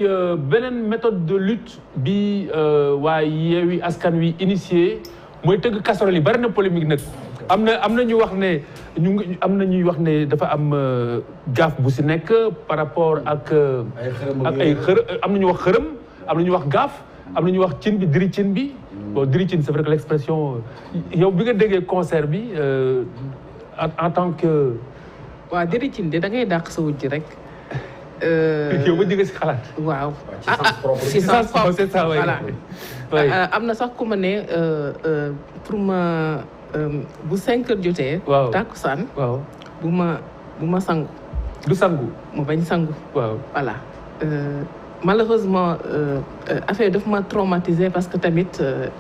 beneen méthode de lutte bi waa Yewwi Askan Wi initié mooy tëgg casserole yi bari na polémique nag am na ñu wax ne am na ñuy wax ne dafa am gaaf bu si nekk par rapport ak ay am na ñu wax xërëm am na ñu wax gaaf am na ñu wax cin bi diri cin bi bon diri cin c'est vrai que l'expression yow bi nga déggee concert bi en tant que waaw diri cin de da ngay dàq sa wujj rek yow ba jege si xalaat. waaw ci sens propre c'est ça voilà. am na sax ku ma ne pour ma bu 5 heures jotee. waaw takkusaan. waaw bu ma sangu. du sangu. mu bañ sangu. waaw voilà. Malheureusement affaire daf ma traumatisé parce que tamit.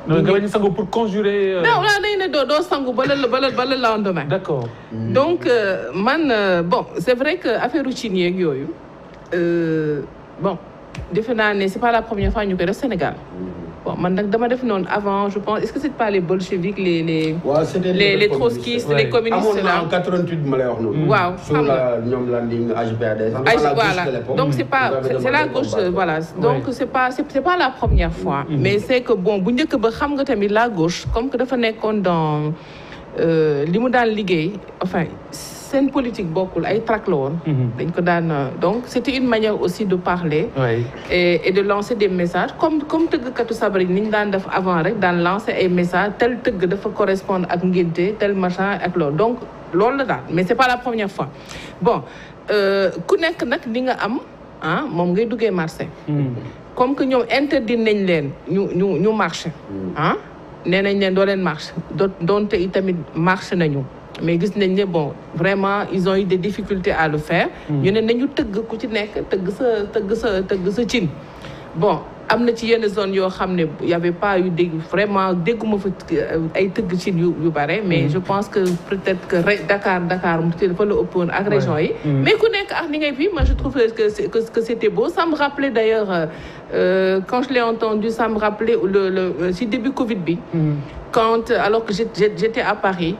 non nga bañ sangu pour conjurer. non waaw dañu ne doo sangu ba le lendemain. d'accord. donc man bon c'est vrai que affaire routine yeeg yooyu. Bon defe naa ne c'est pas la première fois ñu koy def Sénégal bon man nag dama def noonu avant je pense est-ce que c'est pas les bolcheviks les trotskistes les communistes là amoon na en 88 ma lay wax noonu. waaw xam nga ñoom la ligne HPAD. voilà donc c'est la gauche voilà donc c'est pas la première fois. mais c'est que bon bu njëkk ba xam nga tamit la gauche comme que dafa nekkoon dans li mu daan liggéey enfin. seen politique bokkul ay trac la woon. dañ ko daan donc c'était une manière aussi de parler. et de lancer des messages comme tëggkatu sabar yi ni ñu daan def avant rek daan lancer ay messages tel tëgg dafa correspondre ak ngénte tel machin ak loolu donc loolu la daal mais c'est pas la première fois bon ku nekk nag li nga am moom ngay duggee marché. comme que ñoom interdit nañ leen ñu marché nee nañ leen doo leen marché doonte itamit marché nañu. mais gis nañ ne bon vraiment ils ont eu des difficultés à le faire. ñu ne nañu tëgg ku ci nekk tëgg sa cin. bon am na ci yenn zone yoo xam ne y avait pas eu vraiment dégguma fa ay tëgg cin yu bare. mais je pense que peut-être que Dakar mu dafa la ëppoon ak région yi. mais ku nekk ak ni ngay fi moi je trouve que c'était beau ça me rappelait d'ailleurs quand je l'ai entendu ça me rappelait si début Covid bi. alors que j'étais à Paris.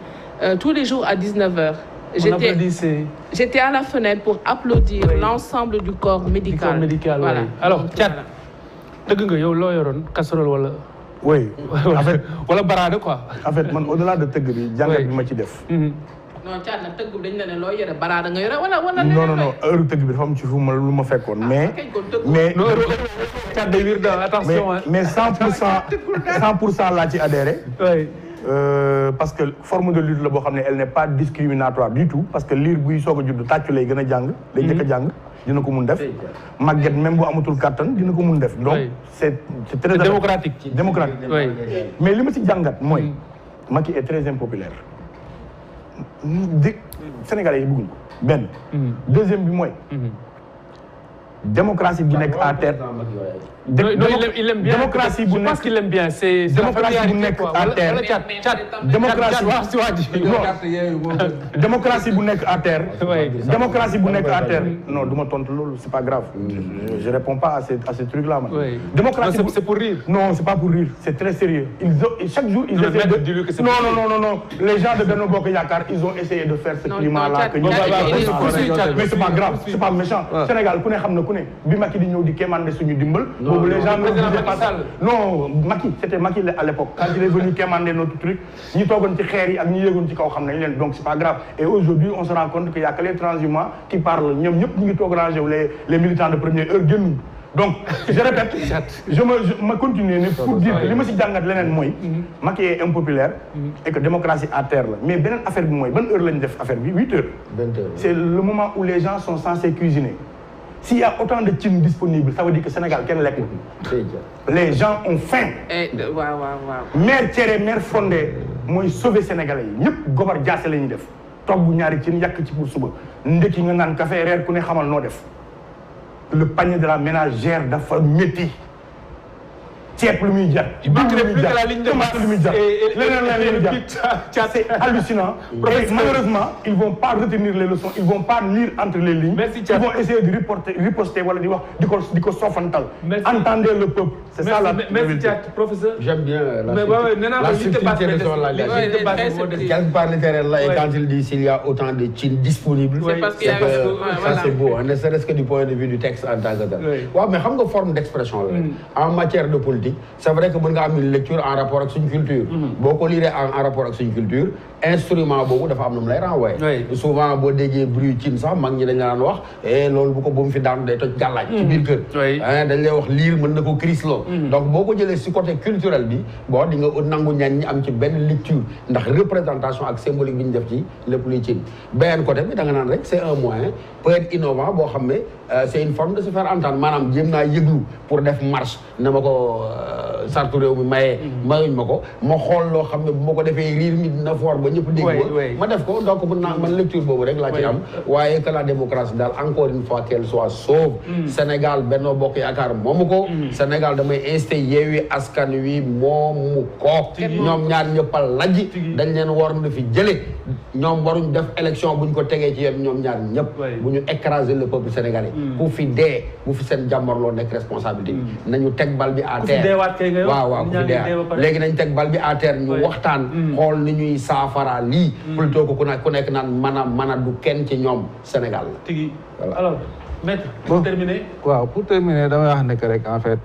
Tous les jours à 19h. J'étais à la fenêtre pour applaudir l'ensemble du corps médical. Voilà. Alors, Thiat, dëgg nga yow loo yoroon casserole wala. oui en fait wala baraade quoi. en fait man au-delà de tëgg bi jàngat bi ma ci def. non Thiat nag tëgg dañ la ne loo yore baraade nga yore wala. non heure tëgg bi dafa am ci fu ma lu ma fekkoon mais. Thiat day wir da attention mais 100% laa ci adhéré. parce que forme de lutte la boo xam ne elle n'est pas discriminatoire du tout parce que liir buy soog a judd tàccu lay gën a jàng. day njëkk a jàng dina ko mun def. màgget même bu amatul kàttan dina ko mun def. donc c'est très démocratique. mais li ma ci jàngat mooy. Macky est très impopulaire. Sénégalais yi bëgguñ ko benn. deuxième bi mooy. démocratie bu nekk à terre. il aime bien. démocratie bu nekk je pense qu'il aime bien c'est démocratie bu nekk à terre. démocratie bu nekk à terre. démocratie bu nekk à terre. non du ma tontu loolu c'est pas grave. je réponds pas à ces trucs là man. démocratie c'est pour rire. non c'est pas pour rire c'est très sérieux. chaque jour ils essaient de. non les gens de Benno Bokk Yaakaar ils ont essayé de faire ce climat là que mais c'est pas grave c'est pas méchant. Sénégal ku ne xam na ku ne bi Macky di ñëw di kéemaande suñu dimbal. boobu les gens ne disaient pas ça. Non Macky c'était Macky à l'époque quand il est venu quémander notre truc ñi toogoon ci xeer yi ak ñi yéegoon ci kaw xam nañ leen donc c'est pas grave et aujourd'hui on se rend compte qu'il y a que les transhumants qui parlent ñoom ñëpp ñu ngi toog rangé les militants de première heure génn donc je répète je me continuer ne pour dire que li ma si jàngat leneen mooy Macky est impopulaire et que démocratie à terre la mais beneen affaire bi mooy ban heure lañ def affaire bi 8 heures. 20 heures. C'est le moment où les gens sont censés cuisiner. S'il y a autant de cin disponibles, ça veut dire que Sénégal kenn lekk. Les gens ont faim. waaw. Mère Thierry mère Fondé mooy sauver Sénégalais yi ñëpp gobar jaase la ñuy def togg ñaari cin yàq ci pour suba ndekki nga naan café reer ku ne xamal noo def le panier de la ménagère dafa métti. ceeb lu muy jar. il manque plus que la ligne de tomate lu muy jar leneen c'est hallucinant. Et malheureusement ils vont pas retenir les leçons ils vont pas lire entre les lignes. Merci, ils vont essayer de riposter wala di wax di ko soofantal. entendez le peuple. C'est ça la merci professeur. J'aime bien la subtilité de son langage. Quelque part littéraire là, et quand il dit s'il y a autant de chin disponibles, ça c'est beau, ne serait-ce que du point de vue du texte en tant que tel. Ouais, mais xam nga forme d'expression la. En matière de politique, c'est vrai que mën nga am une lecture en rapport avec une culture. Boo ko lire en rapport avec une culture, instrument boobu dafa am nu mu lay renvoyer. Souvent boo déggee bruit chin sax mag ñi dañ la daan wax loolu bu ko bu mu fi daan day toj gàllaaj ci biir kër. dañ lay wax lire mën na ko crisloo. donc boo ko jëlee si côté culturel bi bon di nga nangu ñañ ñi am ci benn lecture ndax représentation ak symbolique bi ñu def ci lépp luy cin. beneen côté bi da nga naan rek c'est un moyen peut être innovant boo xam ne c'est une forme de se faire entendre maanaam jéem naa yëglu pour def marche na ma ko sartu réew mi mayuñ ma ko ma xool loo xam ne bu ma ko defee riir mi dina fort ba ñëpp dégg ma def ko donc mën naa man lecture boobu rek laa ci am waaye que la démocratie daal encore une fois qu'elle soit sauve Sénégal Benno Bokk Yaakaar moomu ko Sénégal damay insté Yewwi Askan Wi moomu ko ñoom ñaar ñëpp a lajj dañ leen war na fi jële ñoom waruñ def élection buñ ko tegee ci yéen ñoom ñaar ñëpp bu ñu écraser le peuple sénégalais ku fi dee bu fi seen jàmmarloo nekk responsabilité nañu teg bal bi à terre waaw ku fi dee léegi nañ teg bal bi à terre ñu waxtaan xool ni ñuy saafara lii plutôt que ku nekk naan mana du kenn ci ñoom Sénégal la tigi alors maître pour terminer waaw pour terminer damay wax nekk rek en fait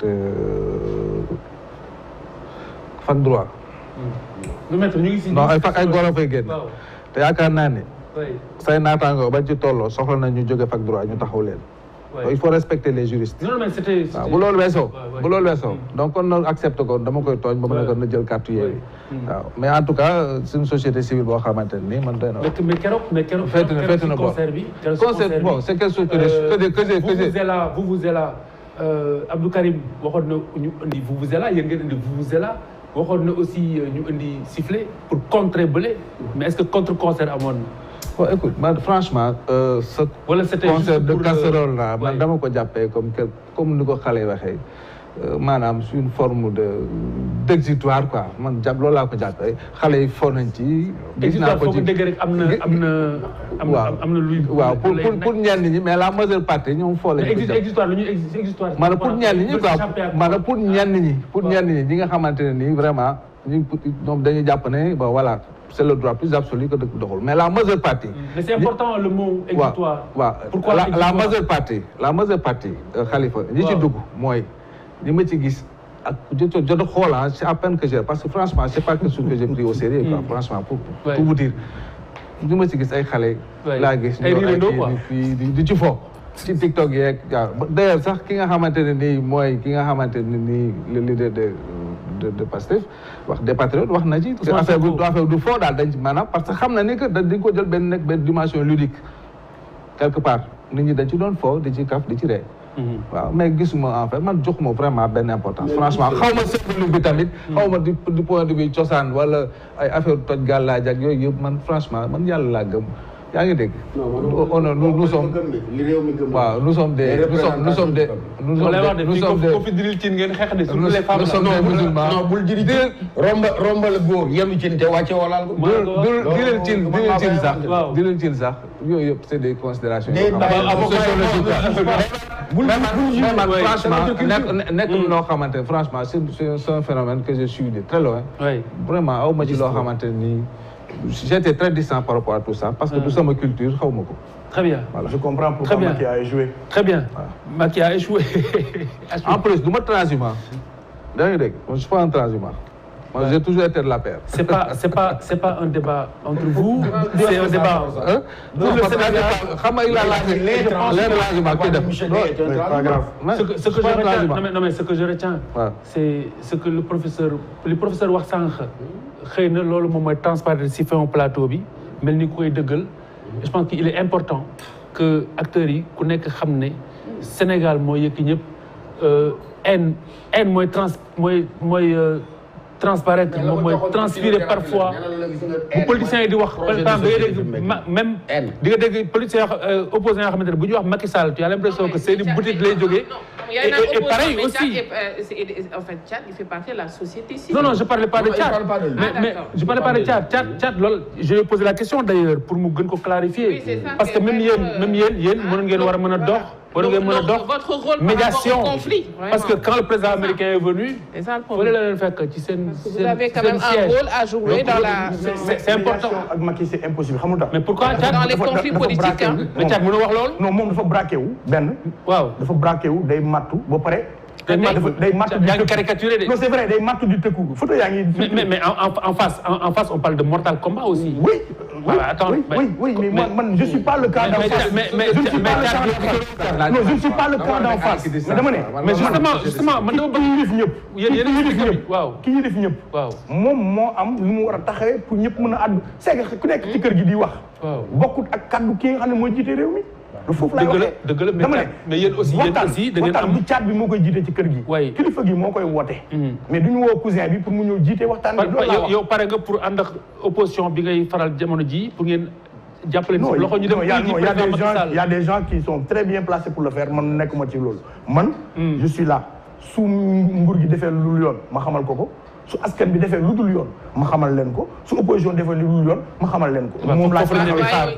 fac droit maître ñu ngi si non ay fac ay góor a fay génn te yaakaar naa ne say naataangoo bañ ci tolloo soxla na ñu jóge fac droit ñu taxaw leen il faut respecter les juristes waaw bu loolu weesoo donc kon na accepté ko dama koy tooñ ba mu ne ko na jël carte Yewwi waaw mais en tout cas c'est une société civile boo xamante ne nii man doy na mais keroog féete na concert bi concert bon c'est quelque chose que Vuvuzela Abdou Karim waxoon na ñu indi Vuvuzela yéen ngeen indi Vuvuzela waxoon na aussi ñu indi sifflet pour contrer bële mais est-ce que contre concert amoon bon écoute man franchement ce concert de casserole là man dama ko jàppee comme ni ko xale yi waxee maanaam c'est une forme d'exutoire quoi man jàpp loolu laa ko jàppee xale yi fo nañ ci. gis naa ko ci dégg rek am na luy. waaw pour ñenn ñi mais la majeure partie ñoom fo lañ. exutoire lu ñuy exutoire. maanaam pour ñenn ñi quoi maanaam pour ñenn ñi ñi nga xamante ne nii vraiment ñoom dañuy jàpp ne bon voilà. C'est le droit plus absolu que de doxul mais la majeure partie. Mais c'est important le mot exutoire. Pourquoi la majeure partie Khalifa ñi ci dugg mooy ñi ma ci gis ak jot a xool c'est à peine que j'ai parce que franchement c'est pas quelque chose que j'ai pris au sérieux quoi franchement pour vous dire ñi ma ci gis ay xale laa gis ñu di ci fo ci TikTok yeeg waaw d'ailleurs sax ki nga xamante ne nii mooy ki nga xamante ne nii le leader de Pastef wax des patriotes wax na ci affaire du faux daal dañ ci maanaam parce que xam na ni que dañ ko jël benn dimension ludique quelque part nit ñi dañ ci doon faux di ci kaf di ci ree waaw mais gisuma en fait man joxuma vraiment benn importance franchement xaw ma symbolique bi tamit xaw ma du point de vue cosaan wala ay affaire toj gàllaaj ak yooyu yëpp man franchement man yàlla laa gëm yaa ngi dégg. nous sommes waaw nous sommes des musulmans. non bul jëriñ rombal góor yem ci te wàcce walaal ko. di leen cin sax yooyu yëpp c'est des considérations. franchement nekk loo xamante franchement c'est un phénomène que je suis de très loin. vraiment aw ma ci loo xamante ni. J'étais très distant par rapport à tout ça parce que tout ça ma culture xaw ma ko. Très bien. Voilà. Je comprends pourquoi Macky a échoué. Très bien. Macky a échoué. En plus du ma transhumant. da ngay dégg je suis pas un transhumant. Moi j'ai toujours été de la paix. C'est pas un débat entre vous. C'est un débat. Pour le Sénégal xam nga il a ce que je retiens c'est ce que le professeur wax sànq xëy na loolu moom mooy transparence si fin plateau bi mel ni ku koy dëggal je pense qu'il est important que acteurs yi ku nekk xam ne Sénégal moo yëkki ñëpp haine mooy transparente moom mooy transpirer parfois bu politiciens yi di wax par exemple da ngay dégg même di nga dégg politiciens opposants yoo xamante ne bu ñuy wax Macky Sall tu as l'impression que seeni boutique lay jógee et pareil aussi en fait Tchad il fait partie de la société civile. Non je parlais pas de Tchad mais je parlais pas de Tchad loolu je lui ai posé la question d'ailleurs pour mu gën ko clarifier parce que même yéen mën ngeen war a mën a dox votre rôle médiation, par rapport au conflit. Parce que quand le président américain est venu, vous avez quand même un rôle à jouer dans la... C'est important. Avec Macky, c'est impossible. Mais pourquoi dans les conflits politiques, hein? Mais Thiat, mënoo wax loolu? Non, moom dafa braqué wu benn. Waaw. Dafa braqué wu day mattu ba pare. Day mattu di caricaturé de. Non, c'est vrai, day mattu di tëkku. Photo yaa ngi. Mais en face, on parle de mortal combat aussi. Oui. Attends, oui, mais moi, je ne suis pas le cas d'en face. Je ne suis pas le cas d'en face. Non, je ne suis pas le cas d'en face. Mais justement, man dama bëgg ki ñu def ñëpp. Waaw. Moom moo am lu mu war a taxawee pour ñëpp mën a àddu. C'est que ku nekk ci kër gi di wax. Bokkut ak kaddu ki nga xam ne mooy jiite réew mi. lu foofu laay waxee dëgg la mais yéen aussi da ngeen am du caat bi moo koy jiite ci kër gi. kilifa gi moo koy woote. mais du ñu woo cousin bi pour mu ñëw jiite waxtaan bi. yow pare nga pour ànd ak opposition bi ngay faral jamono ji pour ngeen jàppale si loxo ñu dem. y a des gens qui sont très bien placés pour le faire man nekkuma ci loolu. man je suis là su nguur gi defee lu dul yoon ma xamal ko. su askan bi defee lu dul yoon ma xamal leen ko su opposition defee lu dul yoon ma xamal leen ko. moom laa fi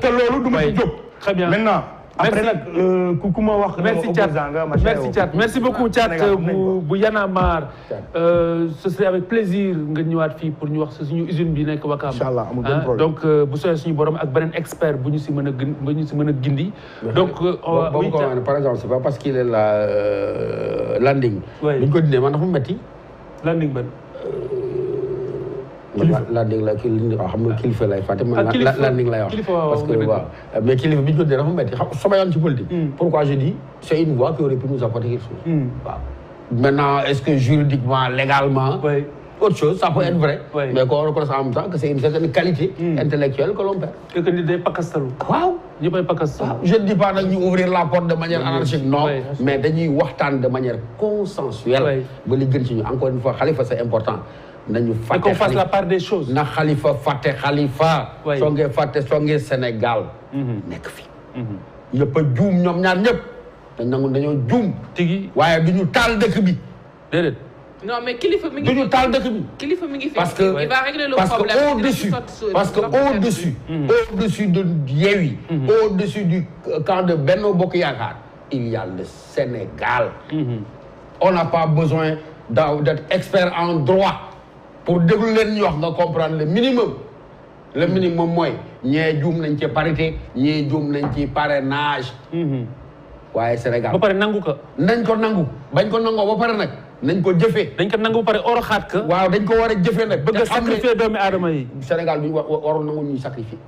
te loolu du ma ci jóg. très bien maintenant. Après nag ku ma wax. merci Thiat merci beaucoup Thiat bu Y'en a marre. Ce serait avec plaisir nga ñëwaat fii pour ñu wax suñu usine bi nekk Wakam. Inch'Allah amul benn problème. Donc bu soobee suñu borom ak beneen expert bu ñu si mën a gindi. Donc par exemple c'est pas parce qu'il est là landing. bu ñu ko dindee man dafa metti. landing ban. landing la xam nga kilifa lay fàtte landing lay wax parce que waaw mais kilifa bi ñu ko dee dafa métti xam sama yoon ci politique pourquoi je dis c'est une voix qui aurait pu nous apporter quelque chose waaw maintenant est-ce que juridiquement légalement autre chose ça peut être vrai mais qu'on reconnaisse en même temps que c'est une certaine qualité intellectuelle que l'on perd que nit day pakastalu waaw ñëppay pakastalu je ne dis pas nag ñu ouvrir la porte de manière anarchique non mais dañuy waxtaan de manière consensuelle ba li gën ci ñu encore une fois Khalifa c'est important nañu fàtte qu'on fasse la part des choses. na Khalifa fàtte Khalifa. songee fàtte songee Sénégal. nekk fi. yëpp a juum ñoom ñaar ñëpp. dañoo juum. tigi waaye du ñu taal dëkk bi. déedéet. non mais kilifa mi ngi. du ñu taal dëkk bi. kilifa mi ngi fi. parce que il va régler le problème. au-dessus de Yewwi. au-dessus du camp de Benno Bokk Yaakaar. il y a le Sénégal. on n'a pas besoin d'être expert en droit. pour déglu leen ñu wax nga comprendre le minimum mooy ñee juum nañ ci parité ñee juum nañ ci parrainage. waaye Sénégal ba pare nangu ko. nañ ko nangu bañ ko nangoo ba pare nag nañ ko jëfee. dañ ko nangu ba pare oro xaat ka. waaw dañ ko war a jëfee nag. bëgg a sacrifier doomi aadama yi. Sénégal bi waroon nangu ñuy sacrifier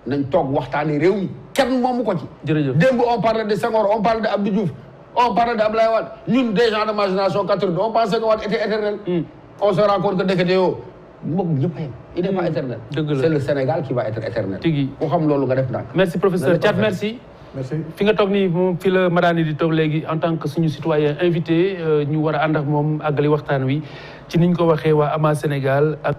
nañ toog waxtaanee réew mi kenn moomu ko ci. jërëjëf démb on parlait de Senghor on parlait de Abdou Diouf on parlait de Abdoulaye Wade ñun des gens de ma génération 80 on pensait que Wade était éternel. on se rend compte que ndekete yoo moom ñëpp a yem. il n'est pas éternel. c'est le Sénégal qui va être éternel. tigi ku xam loolu nga def ndànk. merci professeur Thiat merci. fi nga toog nii moom fi la Madani di toog léegi en tant que suñu citoyen invité ñu war a ànd ak moom àggali waxtaan wi ci niñ ko waxee waa AMA Sénégal ak.